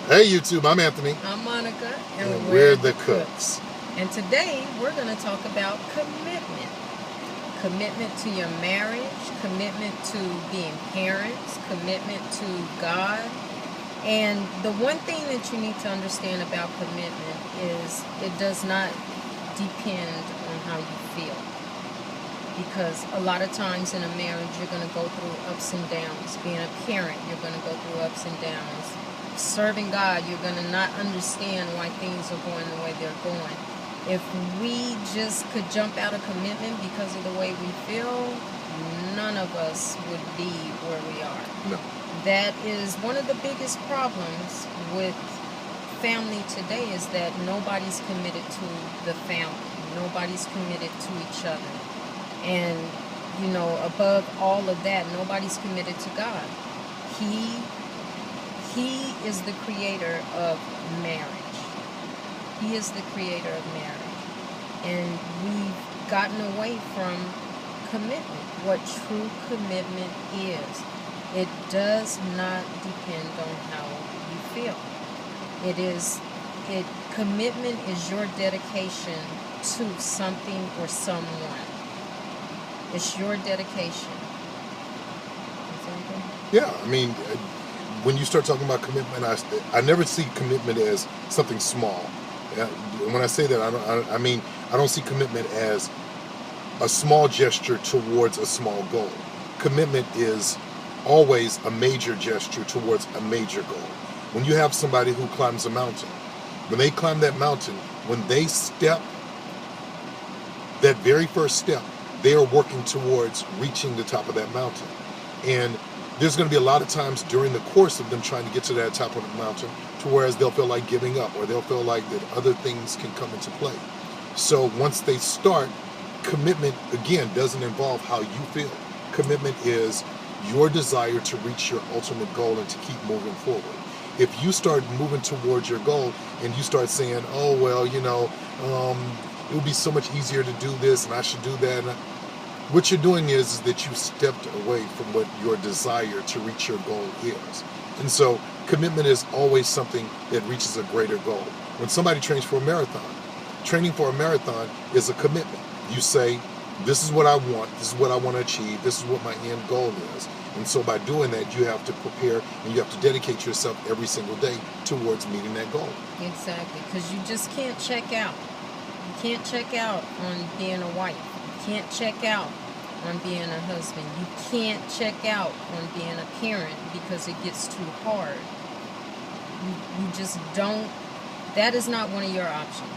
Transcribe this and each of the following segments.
Hey YouTube, I'm Anthony. I'm Monica, And we're the Cooks. And today we're going to talk about commitment. Commitment to your marriage, commitment to being parents, commitment to God. And the one thing that you need to understand about commitment is it does not depend on how you feel. Because a lot of times in a marriage you're going to go through ups and downs. Being a parent, you're going to go through ups and downs. Serving God, you're going to not understand why things are going the way they're going. If we just could jump out of commitment because of the way we feel, none of us would be where we are. No. That is one of the biggest problems with family today, is that nobody's committed to the family. Nobody's committed to each other. And, you know, above all of that, nobody's committed to God. He is the creator of marriage. He is the creator of marriage. And we've gotten away from commitment, what true commitment is. It does not depend on how you feel. Commitment is your dedication to something or someone. It's your dedication. Yeah, I mean, when you start talking about commitment, I never see commitment as something small. When I say that, I don't see commitment as a small gesture towards a small goal. Commitment is always a major gesture towards a major goal. When you have somebody who climbs a mountain, when they climb that mountain, when they step, that very first step, they are working towards reaching the top of that mountain. And there's going to be a lot of times during the course of them trying to get to that top of the mountain to whereas they'll feel like giving up, or they'll feel like that other things can come into play. So once they start, commitment, again, doesn't involve how you feel. Commitment is your desire to reach your ultimate goal and to keep moving forward. If you start moving towards your goal and you start saying, oh, well, you know, it would be so much easier to do this and I should do that. What you're doing is that you stepped away from what your desire to reach your goal is. And so commitment is always something that reaches a greater goal. When somebody trains for a marathon, training for a marathon is a commitment. You say, this is what I want, this is what I want to achieve, this is what my end goal is. And so by doing that, you have to prepare and you have to dedicate yourself every single day towards meeting that goal. Exactly, because you just can't check out. You can't check out on being a wife. You can't check out on being a husband. You can't check out on being a parent because it gets too hard. You just don't. That is not one of your options.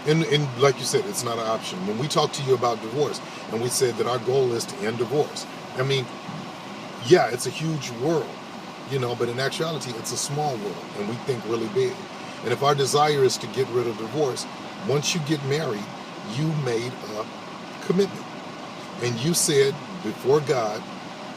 And like you said, it's not an option. When we talked to you about divorce and we said that our goal is to end divorce, I mean, yeah, it's a huge world, you know, but in actuality, it's a small world and we think really big. And if our desire is to get rid of divorce, once you get married, you made a commitment. And you said before God,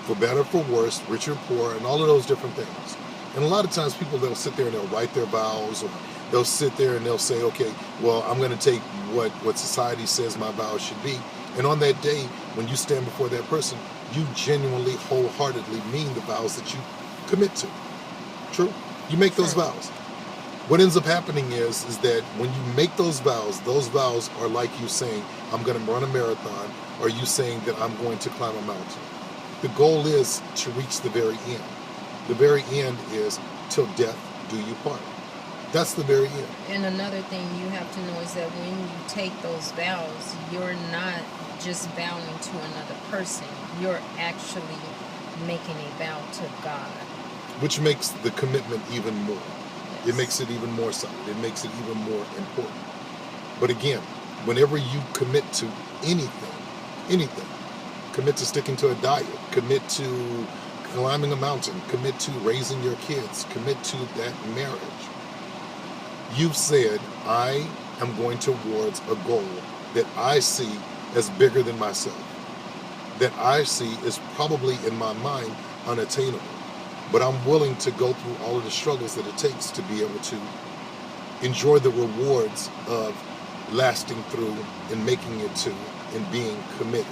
for better, for worse, rich or poor, and all of those different things. And a lot of times people, they'll sit there and they'll write their vows, or they'll sit there and they'll say, okay, well, I'm going to take what society says my vows should be. And on that day, when you stand before that person, you genuinely, wholeheartedly mean the vows that you commit to. True? You make those vows. What ends up happening is that when you make those vows are like you saying, I'm going to run a marathon, or you saying that I'm going to climb a mountain. The goal is to reach the very end. The very end is till death do you part. That's the very end. And another thing you have to know is that when you take those vows, you're not just vowing to another person. You're actually making a vow to God. Which makes the commitment even more. Yes. It makes it even more solid. It makes it even more important. But again, whenever you commit to anything, commit to sticking to a diet, commit to climbing a mountain, commit to raising your kids, commit to that marriage, you've said, I am going towards a goal that I see as bigger than myself, that I see is probably in my mind unattainable. But I'm willing to go through all of the struggles that it takes to be able to enjoy the rewards of lasting through and making it to and being committed.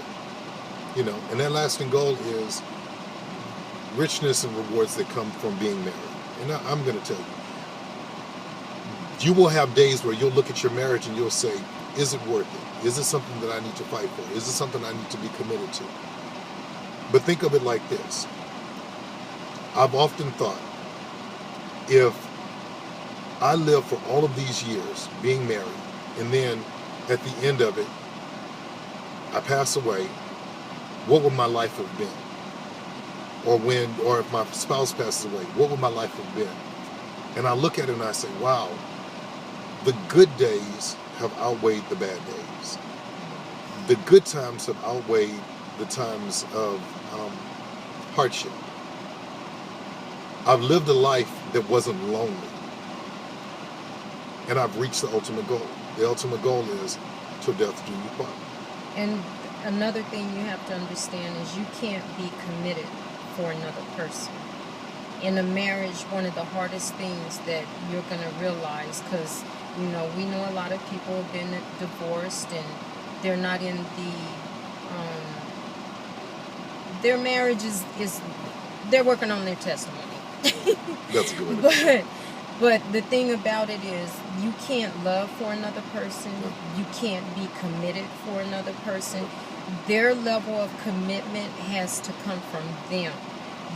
You know, and that lasting goal is richness and rewards that come from being married. And I'm going to tell you, You will have days where you'll look at your marriage and you'll say, is it worth it? Is it something that I need to fight for? Is it something I need to be committed to? But think of it like this. I've often thought, if I live for all of these years being married, and then at the end of it, I pass away, what would my life have been? Or if my spouse passes away, what would my life have been? And I look at it and I say, wow, the good days have outweighed the bad days. The good times have outweighed the times of hardship. I've lived a life that wasn't lonely. And I've reached the ultimate goal. The ultimate goal is till death do you part. And another thing you have to understand is you can't be committed for another person. In a marriage, one of the hardest things that you're going to realize, because, we know a lot of people have been divorced and they're not in their marriage is they're working on their testimony. That's a good way. But the thing about it is, you can't love for another person. You can't be committed for another person. Their level of commitment has to come from them.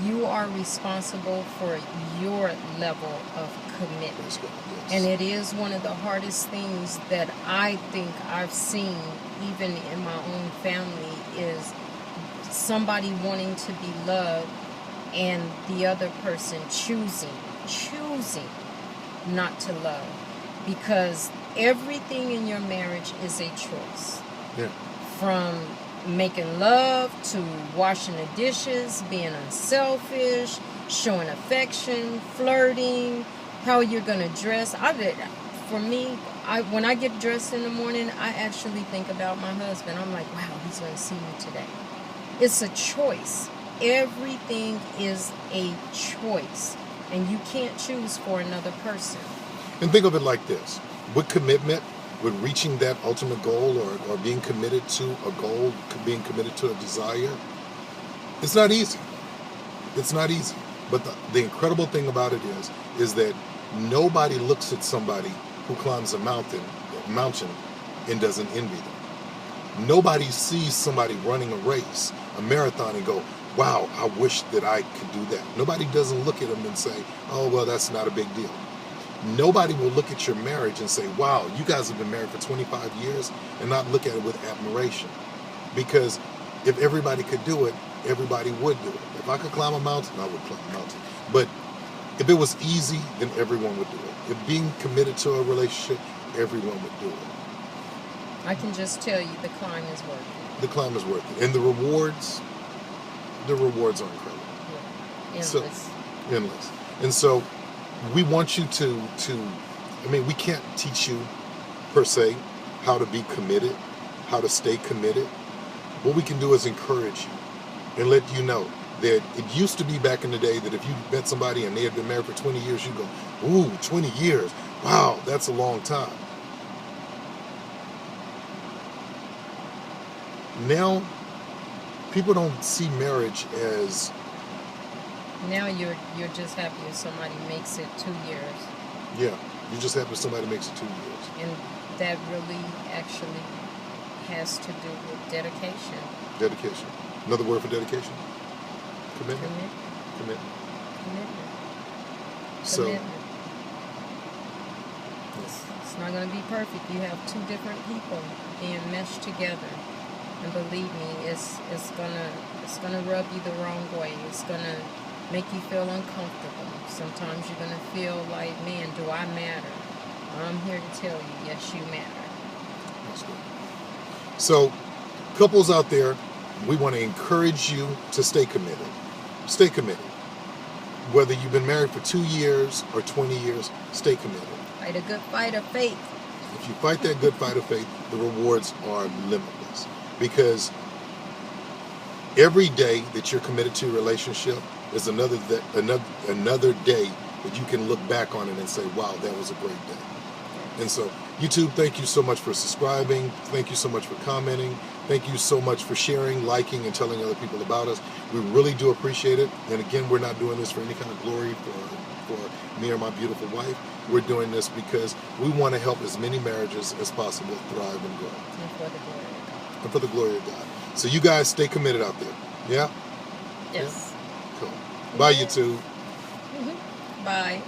You are responsible for your level of commitment. And it is one of the hardest things that I think I've seen, even in my own family, is somebody wanting to be loved and the other person choosing not to love, because everything in your marriage is a choice. Yeah. From making love to washing the dishes, being unselfish, showing affection, flirting, how you're gonna dress. For me, when I get dressed in the morning, I actually think about my husband. I'm like, wow, he's gonna see me today. It's a choice. Everything is a choice. And you can't choose for another person. And think of it like this. With commitment, with reaching that ultimate goal, or being committed to a goal, being committed to a desire, it's not easy. It's not easy. But the incredible thing about it is that nobody looks at somebody who climbs a mountain and doesn't envy them. Nobody sees somebody running a race, a marathon, and go, wow, I wish that I could do that. Nobody doesn't look at them and say, oh, well, that's not a big deal. Nobody will look at your marriage and say, wow, you guys have been married for 25 years, and not look at it with admiration. Because if everybody could do it, everybody would do it. If I could climb a mountain, I would climb a mountain. But if it was easy, then everyone would do it. If being committed to a relationship, everyone would do it. I can just tell you the climb is worth it. The climb is worth it. And the rewards are incredible. Yeah. Endless. Endless. And so we want you to we can't teach you per se how to be committed, how to stay committed. What we can do is encourage you and let you know that it used to be back in the day that if you met somebody and they had been married for 20 years, you'd go, ooh, 20 years. Wow, that's a long time. Now, people don't see marriage as... Now you're just happy if somebody makes it 2 years. Yeah, you're just happy if somebody makes it 2 years. And that really actually has to do with dedication. Dedication. Another word for dedication? Commitment. Commitment. So, Commitment. It's not going to be perfect. You have two different people being meshed together. And believe me, it's gonna rub you the wrong way. It's gonna make you feel uncomfortable. Sometimes you're gonna feel like, man, do I matter? I'm here to tell you, yes, you matter. That's good. So, couples out there, we want to encourage you to stay committed. Stay committed. Whether you've been married for 2 years or 20 years, stay committed. Fight a good fight of faith. If you fight that good fight of faith, the rewards are limitless. Because every day that you're committed to a relationship is another day that you can look back on it and say, wow, that was a great day. And so, YouTube, thank you so much for subscribing. Thank you so much for commenting. Thank you so much for sharing, liking, and telling other people about us. We really do appreciate it. And again, we're not doing this for any kind of glory, for me or my beautiful wife. We're doing this because we want to help as many marriages as possible thrive and grow. And for the glory of God. And for the glory of God. So you guys stay committed out there. Yeah? Yes. Yeah? Cool. Bye, YouTube. Bye.